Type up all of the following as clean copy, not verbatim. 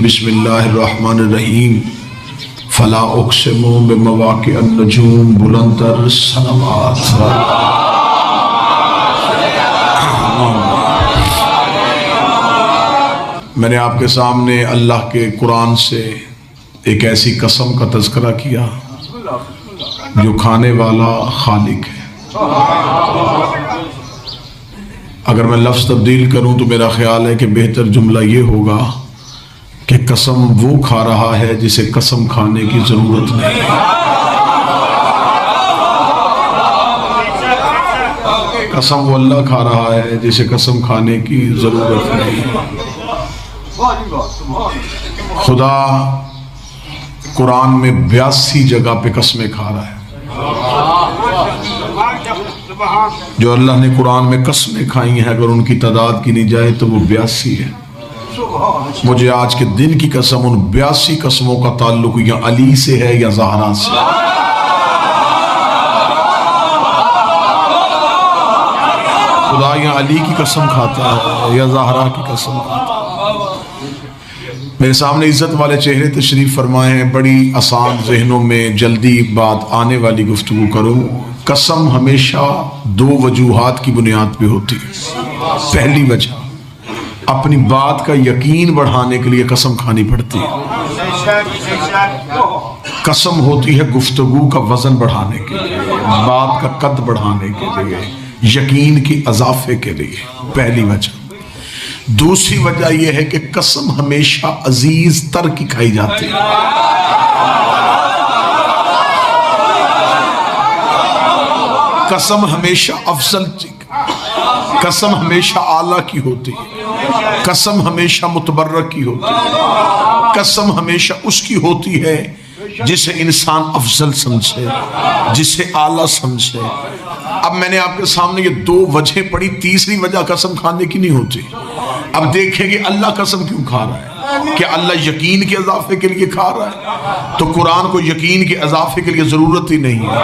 बिस्मिल्लाहिर्रहमानिर्रहीम। फला उक़सिमु बिमवाक़िअन नजूम बुलंदतर सनवात। मैंने आपके सामने अल्लाह के कुरान से एक ऐसी कसम का तज़किरा किया जो खाने वाला खालिक है। अगर मैं लफ्ज़ तब्दील करूं तो मेरा ख्याल है कि बेहतर जुमला ये होगा कि कसम वो खा रहा है जिसे कसम खाने की ज़रूरत नहीं है। कसम वो अल्लाह खा रहा है जिसे कसम खाने की ज़रूरत नहीं है। खुदा कुरान में 82 जगह पे कसमें खा रहा है। जो अल्लाह ने कुरान में कसमें खाई हैं, अगर उनकी तादाद गिनी जाए तो वो 82 है। मुझे आज के दिन की कसम उन 82 कसमों का ताल्लुक या अली से है या ज़हरा से। खुदा या अली की कसम खाता है या ज़हरा की कसम खाता है। मेरे सामने इज्जत वाले चेहरे तशरीफ फरमाए हैं। बड़ी आसान जहनों में जल्दी बात आने वाली गुफ्तगू करूं। कसम हमेशा 2 वजूहात की बुनियाद पे होती है। पहली वजह, अपनी बात का यकीन बढ़ाने के लिए कसम खानी पड़ती है। कसम होती है गुफ्तगू का वजन बढ़ाने के लिए, बात का कद बढ़ाने के लिए, यकीन की इजाफे के लिए। पहली वजह। दूसरी वजह यह है कि कसम हमेशा अजीज तर की खाई जाती है। कसम हमेशा अफजल, कसम हमेशा आला की होती है। कसम हमेशा मुतबर्रक की होती है। कसम हमेशा उसकी होती है जिसे इंसान अफजल समझे, जिसे आला समझे। अब मैंने आपके सामने ये 2 वजह पढ़ी, तीसरी वजह कसम खाने की नहीं होती। अब देखें कि अल्लाह कसम क्यों खा रहा है। क्या अल्लाह यकीन के इजाफे के लिए खा रहा है? तो कुरान को यकीन के इजाफे के लिए जरूरत ही नहीं है।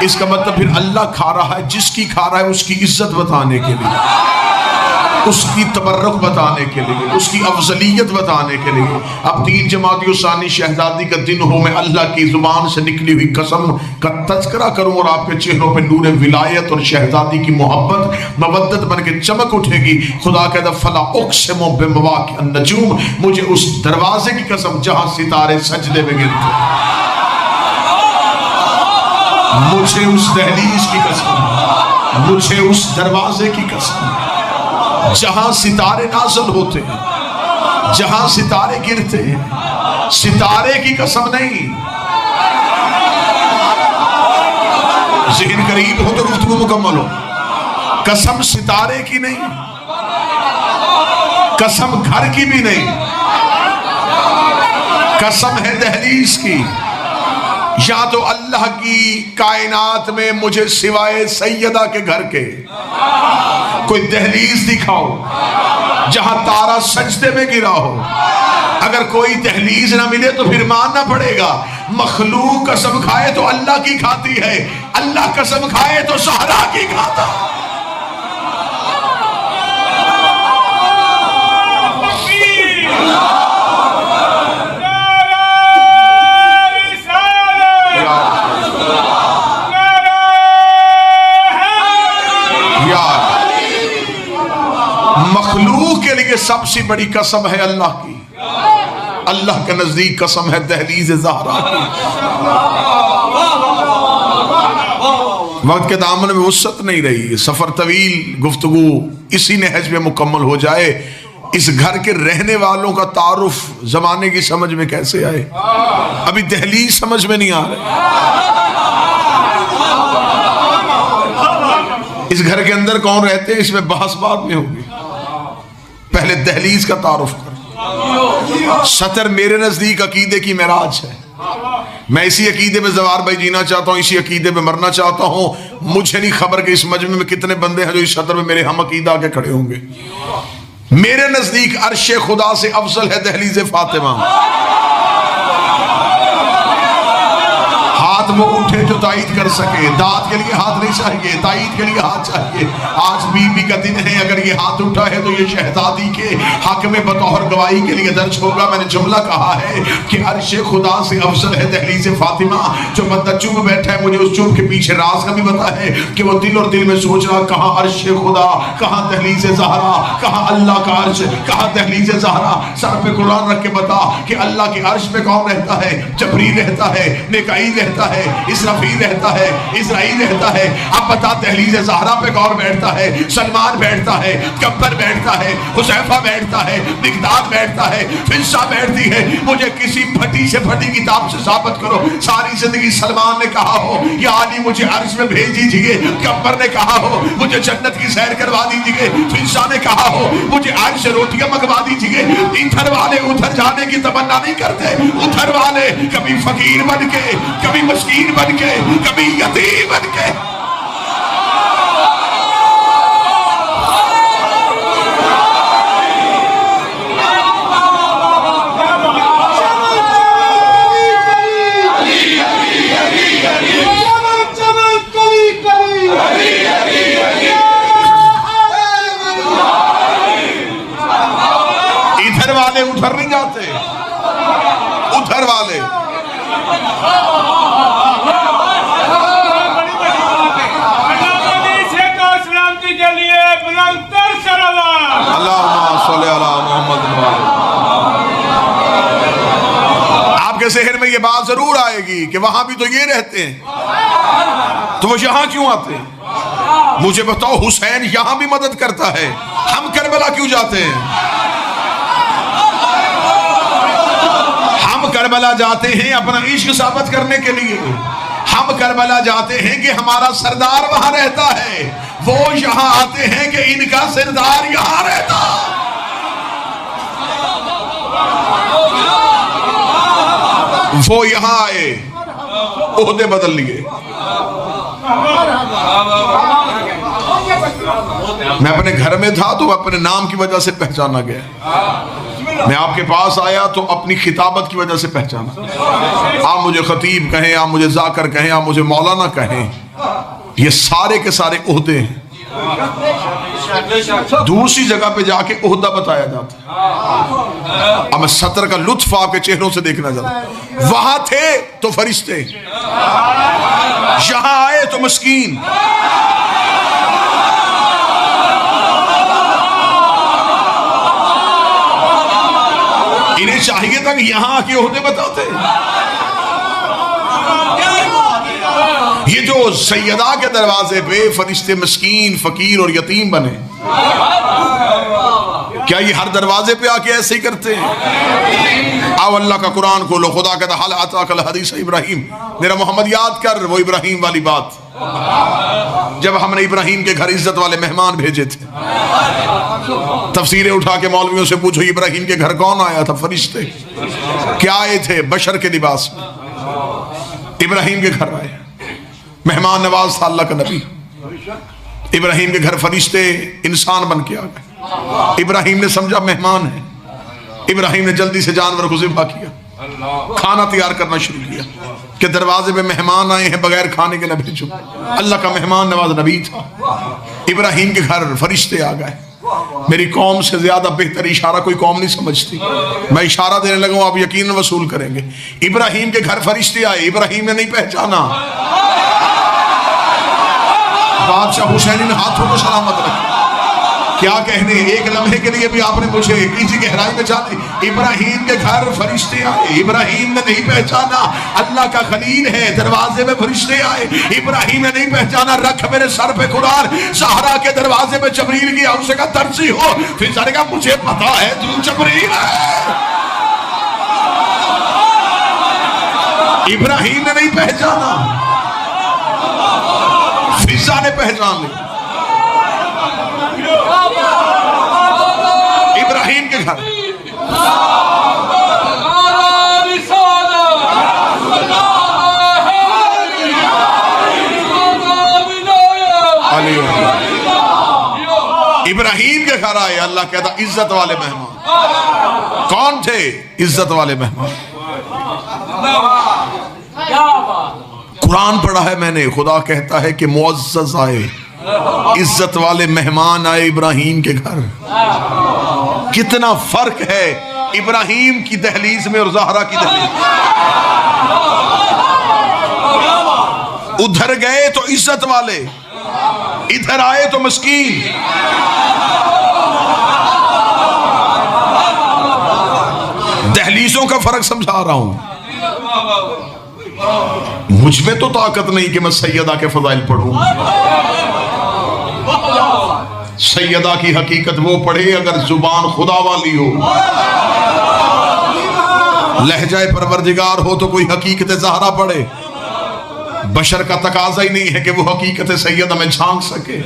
इसका मतलब फिर अल्लाह खा रहा है, जिसकी खा रहा है उसकी इज्जत बताने के लिए, उसकी तबर्रुक बताने के लिए, उसकी अफजलियत बताने के लिए। अब 3 जमाती सानी शहजादी का दिन हो, मैं अल्लाह की जुबान से निकली हुई कसम का तज़किरा करूं और आपके चेहरों पे नूर विलायत और शहजादी की मोहब्बत मवद्दत बन के चमक उठेगी। खुदा कहता फला उक़सिमु बिमवाक़िअन नजूम, मुझे उस दरवाजे की कसम जहां सितारे सजदे में गिरते, मुझे उस दहलीज की कसम, मुझे उस दरवाजे की कसम जहां सितारे नाज़िल होते हैं, जहां सितारे गिरते हैं। सितारे की कसम नहीं। ज़हन करीब हो तो गुफ्तगू मुकम्मल हो। कसम सितारे की नहीं, कसम घर की भी नहीं, कसम है दहलीज की। या तो अल्लाह की कायनात में मुझे सिवाय सैयदा के घर के कोई दहलीज दिखाओ जहां तारा सजदे में गिरा हो। अगर कोई दहलीज ना मिले तो फिर मानना पड़ेगा मखलूक कसम खाए तो अल्लाह की खाती है, अल्लाह कसम खाए तो सहरा की खाता है। मखलूक के लिए सबसे बड़ी कसम है अल्लाह की। अल्लाह के नजदीक कसम है दहलीज ज़हरा की। वक्त के दामन में वुसअत नहीं रही, सफर तवील, गुफ्तगू इसी नहज में मुकम्मल हो जाए। इस घर के रहने वालों का तारुफ जमाने की समझ में कैसे आए? अभी दहलीज समझ में नहीं आ रही। इस घर के अंदर कौन रहते हैं इसमें बहस बाद में होगी। पहले दहलीज का तारुफ कर। सतर मेरे नजदीक अकीदे की मेराज है। मैं इसी अकीदे में जवार भाई जीना चाहता हूँ, इसी अकीदे में मरना चाहता हूँ। मुझे नहीं खबर कि इस मजमे में कितने बंदे हैं जो इस सतर में मेरे हम अकीदा के खड़े होंगे। मेरे नजदीक अर्शे खुदा से अफजल है दहलीज फातिमा। हाथ हाथ वो उठे जो ताईद कर सके। दाद के लिए हाथ नहीं चाहिए, ताईद के लिए हाथ चाहिए। आज बीबी का दिन है, अगर ये हाथ उठा है तो ये शहजादी के हक में बतौर गवाही के लिए दर्ज होगा। मैंने जुमला कहा है कि अर्श खुदा से अफजल है दहलीज फातिमा। जो बंदा चुप बैठा है, मुझे उस चुप के पीछे राज का भी पता है कि वो दिल और दिल में सोच रहा, कहाँ अर्श खुदा, कहाँ दहलीज ज़हरा, कहाँ अल्लाह का अर्श, कहाँ दहलीज ज़हरा। सर पे कुरान रख के बता कि अल्लाह के अर्श पे कौन रहता है? जबरील रहता है, मिकाईल रहता है, इसराफील रहता है, इज़राइल रहता है। अब बता दहलीज ज़हरा पे कौन बैठता है? सलमान बैठता है, गब्बर बैठता है, हुज़ैफा बैठता है, मिक़दाद बैठता है, फिंसा बैठती है। मुझे किसी फटी से फटी किताब से साबित करो सारी जिंदगी सलमान ने कहा हो या अली मुझे अर्श में भेज दीजिए, गब्बर ने कहा हो मुझे जन्नत की सैर करवा दीजिए, फिंसा ने कहा हो मुझे अर्श से रोटियां मंगवा दीजिए। इधर वाले उधर जाने की तमन्ना नहीं करते। उधर वाले कभी फकीर बन के, कभी मस्कीन बन के, कभी यतीम बन के। इधर वाले उधर नहीं जाते, उधर वाले के लिए बुलंदतर सलावत। अल्लाहुम्मा सल्ली अला मुहम्मद। आपके शहर में ये बात जरूर आएगी कि वहां भी तो ये रहते हैं, तो वो यहां क्यों आते हैं? मुझे बताओ, हुसैन यहां भी मदद करता है, हम करबला क्यों जाते हैं? हम करबला जाते हैं अपना इश्क साबित करने के लिए। हम करबला जाते हैं कि हमारा सरदार वहां रहता है। वो यहां आते हैं कि इनका सरदार यहां रहता। वो यहां आए, ओहदे बदल लिए। मैं अपने घर में था तो अपने नाम की वजह से पहचाना गया। मैं आपके पास आया तो अपनी खिताबत की वजह से पहचाना। आप मुझे खतीब कहें, आप मुझे जाकर कहें, आप मुझे मौलाना कहें, ये सारे के सारे ओहदे हैं। दूसरी जगह पे जाके ओहदा बताया जाता है। अब मैं सतर का लुत्फ आपके चेहरों से देखना चाहता। वहां थे तो फरिश्ते, यहां आए तो मस्कीन। इन्हें चाहिए था कि यहां आके ओहदे बताते। ये जो सैयदा के दरवाजे पे फरिश्ते मस्कीन, फकीर और यतीम बने, क्या ये हर दरवाजे पे आके ऐसे ही करते हैं? आओ अल्लाह का कुरान खोलो। खुदा कहता हल अताकल हदीस इब्राहिम। मेरा मोहम्मद याद कर वो इब्राहिम वाली बात, जब हमने इब्राहिम के घर इज्जत वाले मेहमान भेजे थे। तफसीरें उठा के मौलवियों से पूछो इब्राहिम के घर कौन आया था? फरिश्ते। क्या आए थे? बशर के लिबास में इब्राहिम के घर आए। मेहमान नवाज था अल्लाह का नबी। इब्राहिम के घर फरिश्ते इंसान बन के आ गए। इब्राहिम ने समझा मेहमान है। इब्राहिम ने जल्दी से जानवर को ज़िब्हा किया, खाना तैयार करना शुरू किया कि दरवाजे पे मेहमान आए हैं, बगैर खाने के न भेजो। अल्लाह का मेहमान नवाज नबी था। इब्राहिम के घर फरिश्ते आ गए। मेरी कौम से ज्यादा बेहतर इशारा कोई कौम नहीं समझती। मैं इशारा देने लगा, आप यकीन वसूल करेंगे। इब्राहिम के घर फरिश्ते आए, इब्राहिम ने नहीं पहचाना। बादशाह हुसैन ने हाथों को सलामत रखा। क्या कहने, एक लम्हे के लिए भी आपने मुझे किसी गहराई में जाने। इब्राहिम के घर फरिश्ते आए, इब्राहिम ने नहीं पहचाना अल्लाह का खलील है। दरवाजे में फरिश्ते आए, इब्राहिम ने नहीं पहचाना रख मेरे सर पे कुरान। सहारा के दरवाजे पे जबरील गया, उसे कहा दर्जी हो। फिर सारे कहा मुझे पता है तू जबरील है। इब्राहिम ने नहीं पहचाना, फिजा ने पहचान लिया। इब्राहिम के घर इब्राहिम के घर आए। अल्लाह कहता इज्जत वाले मेहमान। कौन थे इज्जत वाले मेहमान? कुरान पढ़ा है मैंने, खुदा कहता है कि मुअज़्ज़ज़ आए, इज्जत वाले मेहमान आए इब्राहिम के घर। कितना फर्क है इब्राहिम की दहलीज में और ज़हरा की दहलीज। उधर गए तो इज्जत वाले, इधर आए तो मस्कीन। दहलीजों का फर्क समझा रहा हूं। मुझ में तो ताकत नहीं कि मैं सैयदा के फजाइल पढ़ूं। सैयदा की हकीकत वो पढ़े अगर जुबान खुदा वाली हो, लहजा परवरदिगार हो तो कोई हकीकत ज़हरा पढ़े। बशर का तकाजा ही नहीं है कि वो हकीकत सैयदा में झांक सके।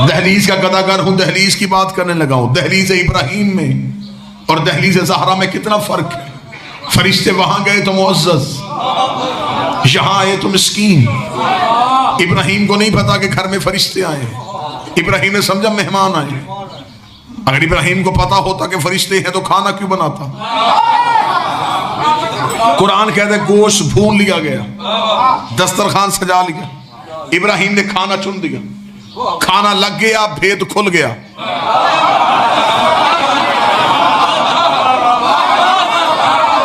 दहलीज का गदागर हूं, दहलीज की बात करने लगा हूं। दहलीज इब्राहिम में और दहलीज ज़हरा में कितना फर्क है। फरिश्ते वहां गए तो मुअज़्ज़ज़, यहां आए तो मिस्कीन। इब्राहिम को नहीं पता कि घर में फरिश्ते आए, इब्राहिम ने समझा मेहमान आए। अगर इब्राहिम को पता होता कि फरिश्ते हैं तो खाना क्यों बनाता। कुरान कहता है गोश्त भून लिया गया, दस्तरखान सजा लिया, इब्राहिम ने खाना चुन दिया, खाना लग गया, भेद खुल गया।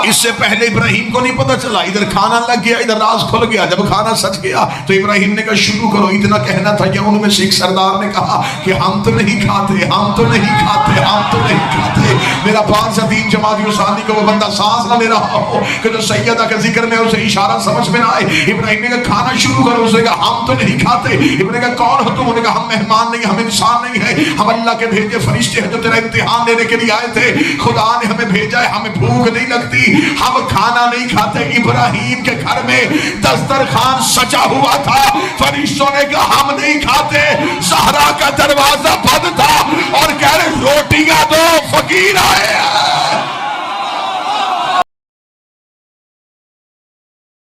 इससे पहले इब्राहिम को नहीं पता चला, इधर खाना लग गया, इधर राज खुल गया। जब खाना सच गया तो इब्राहिम ने कहा शुरू करो। इतना कहना था कि उनमें से एक सरदार ने कहा कि हम तो नहीं खाते, हम तो नहीं खाते, हम तो नहीं खाते। मेरा 5 या 3 जमाती उसानी को वो बंदा सांस ना ले रहा हो कि जो सैयदा के जिक्र में उसे इशारा समझ में ना आए। इब्राहिम ने कहा खाना शुरू करो। उसने कहा हम तो नहीं खाते। इब्राहिम ने कहा कौन हो तुम? उन्होंने कहा हम मेहमान नहीं, हम इंसान नहीं है, हम अल्लाह के भेजे फरिश्ते हैं जो तेरा इम्तिहान लेने के लिए आए थे। खुदा ने हमें भेजा है, हमें भूख नहीं लगती, हम खाना नहीं खाते। इब्राहिम के घर में दस्तरखान सजा हुआ था, फरिश्तों ने कहा हम नहीं खाते। ज़हरा का दरवाजा बंद था और कह रहे रोटियां दो, फकीर आए।